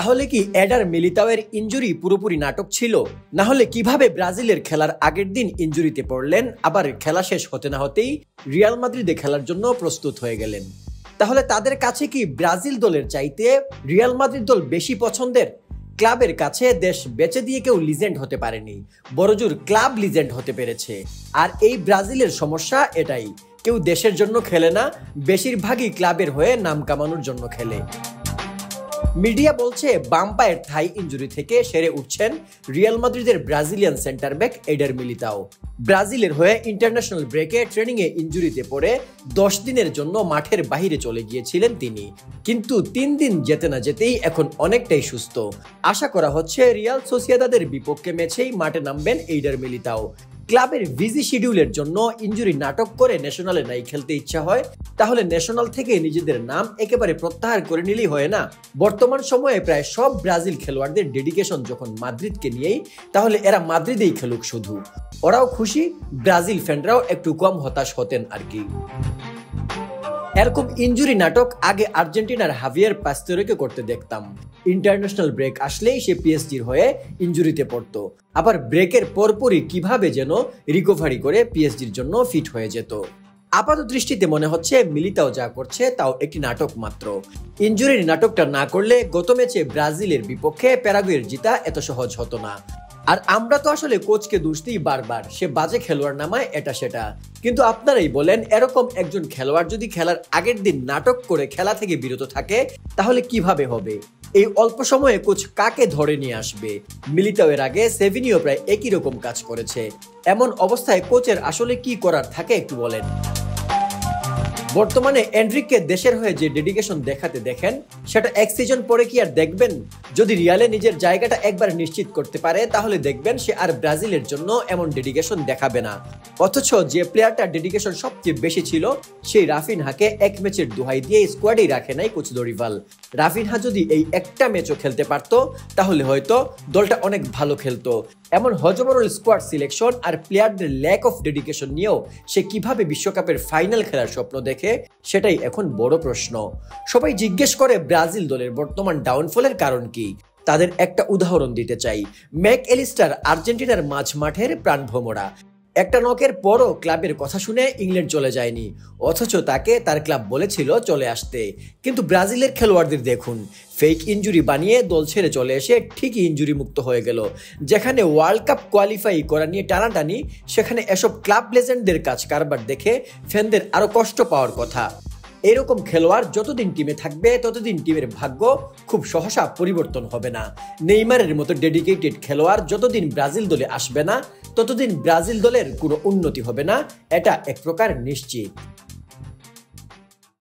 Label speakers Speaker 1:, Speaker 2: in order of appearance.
Speaker 1: তাহলে কি এডার মিলিতাওয়ের ইনজুরি পুরোপুরি নাটক ছিল? না হলে কিভাবে ব্রাজিলের খেলার আগের দিন ইনজুরিতে পড়লেন, আবার খেলা শেষ হতে না হতেই রিয়াল মাদ্রিদে খেলার জন্য প্রস্তুত হয়ে গেলেন? তাহলে তাদের কাছে কি ব্রাজিল দলের চাইতে রিয়াল মাদ্রিদ দল বেশি পছন্দের? ক্লাবের কাছে দেশ বেচে দিয়ে কেউ লিজেন্ড হতে পারেনি, বড়জোর ক্লাব লিজেন্ড হতে পেরেছে। আর এই ব্রাজিলের সমস্যা এটাই, কেউ দেশের জন্য খেলে না, বেশিরভাগই ক্লাবের হয়ে নাম কামানোর জন্য খেলে। মিডিয়া বলছে বাম পায়ের থাই ইনজুরি থেকে সেরে উঠছেন রিয়াল মাদ্রিদের Brazilian centre back Eder Militao. ব্রাজিলের হয়ে ইন্টারন্যাশনাল ব্রেকে ট্রেনিংয়ে ইনজুরিতে পড়ে 10 দিনের জন্য মাঠের বাইরে চলে গিয়েছিলেন তিনি, কিন্তু 3 দিন যেতে না যেতেই এখন অনেকটাই সুস্থ। আশা করা হচ্ছে রিয়াল সোসিয়েদাদের বিপক্ষে ম্যাচেই মাঠে নামবেন এডার মিলিতাও। ক্লাবের বিজি শিডিউলের জন্য ইনজুরি নাটক করে ন্যাশনালে নাই খেলতে ইচ্ছা হয়, তাহলে ন্যাশনাল থেকে নিজেদের নাম একেবারে প্রত্যাহার করে নিলেই হয় না? বর্তমান সময়ে প্রায় সব ব্রাজিল খেলোয়াড়দের ডেডিকেশন যখন মাদ্রিদকে নিয়েই, তাহলে এরা মাদ্রিদেই খেলুক শুধু। ওরাও খুশি, ব্রাজিল ফ্যানরাও একটু কম হতাশ হতেন আর কি। এরকম ইনজুরি নাটক আগে আর্জেন্টিনার হাভিয়ার পাস্তেরোকে করতে দেখতাম। ইন্টারন্যাশনাল ব্রেক আসলেই সে পিএসজির হয়ে ইনজুরিতে পড়তো, আবার ব্রেকের পরপরই কিভাবে যেন রিকভারি করে পিএসজির জন্য ফিট হয়ে যেত। আপাত দৃষ্টিতে মনে হচ্ছে মিলিতাও যা করছে তাও একটি নাটক মাত্র। ইনজুরির নাটকটা না করলে গত ম্যাচে ব্রাজিলের বিপক্ষে প্যারাগুয়ের জিতা এত সহজ হতো না। আর আমরা তো আসলে কোচকে দোষ দিই বারবার, সে বাজে খেলোয়াড় নামায় এটা সেটা। কিন্তু আপনারাই বলেন, এরকম একজন খেলোয়াড় যদি খেলার আগের দিন নাটক করে খেলা থেকে বিরত থাকে, তাহলে কিভাবে হবে? এই অল্প সময়ে কোচ কাকে ধরে নিয়ে আসবে? মিলিতাওয়ের আগে সেভিনিও প্রায় একই রকম কাজ করেছে। এমন অবস্থায় কোচের আসলে কি করার থাকে একটু বলেন। বর্তমানে এনরিককে দেশের হয়ে যে ডেডিকেশন দেখাতে দেখেন, সেটা এক সিজন পরে কি আর দেখবেন? যদি রিয়ালে নিজের জায়গাটা একবার নিশ্চিত করতে পারে, তাহলে দেখবেন সে আর ব্রাজিলের জন্য এমন ডেডিকেশন দেখাবে না। অথচ যে প্লেয়ারটার ডেডিকেশন সবচেয়ে বেশি ছিল, সেই রাফিনহাকে এক ম্যাচের দোহাই দিয়ে স্কোয়াডেই রাখে নাই কোচ দরিভাল। রাফিনহা যদি এই একটা ম্যাচও খেলতে পারতো, তাহলে হয়তো দলটা অনেক ভালো খেলতো। এমন হজবরল স্কোয়াড সিলেকশন আর প্লেয়ারদের ল্যাক অফ ডেডিকেশন নিয়েও সে কিভাবে বিশ্বকাপের ফাইনাল খেলার স্বপ্ন দেখে, সেটাই এখন বড় প্রশ্ন। সবাই জিজ্ঞেস করে ব্রাজিল দলের বর্তমান ডাউনফলের কারণ কি। তাদের একটা উদাহরণ দিতে চাই। ম্যাক এলিস্টার আর্জেন্টিনার মাঝ মাঠের প্রাণভোমরা, একটা নকের পরও ক্লাবের কথা শুনে ইংল্যান্ড চলে যায়নি, অথচ তাকে তার ক্লাব বলেছিল চলে আসতে। কিন্তু ব্রাজিলের খেলোয়াড়দের দেখুন, ফেক ইনজুরি বানিয়ে দল ছেড়ে চলে এসে ঠিকই ইনজুরি মুক্ত হয়ে গেল। যেখানে ওয়ার্ল্ড কাপ কোয়ালিফাই করা নিয়ে টানাটানি, সেখানে এসব ক্লাব লেজেন্ডদের কাজ কারবার দেখে ফ্যানদের আরো কষ্ট পাওয়ার কথা। এরকম খেলোয়াড় যতদিন টিমে থাকবে, ততদিন টিমের ভাগ্য খুব সহসা পরিবর্তন হবে না। নেইমারের মতো ডেডিকেটেড খেলোয়াড় যতদিন ব্রাজিল দলে আসবে না, ততদিন ব্রাজিল দলের কোনো উন্নতি হবে না, এটা এক প্রকার নিশ্চিত।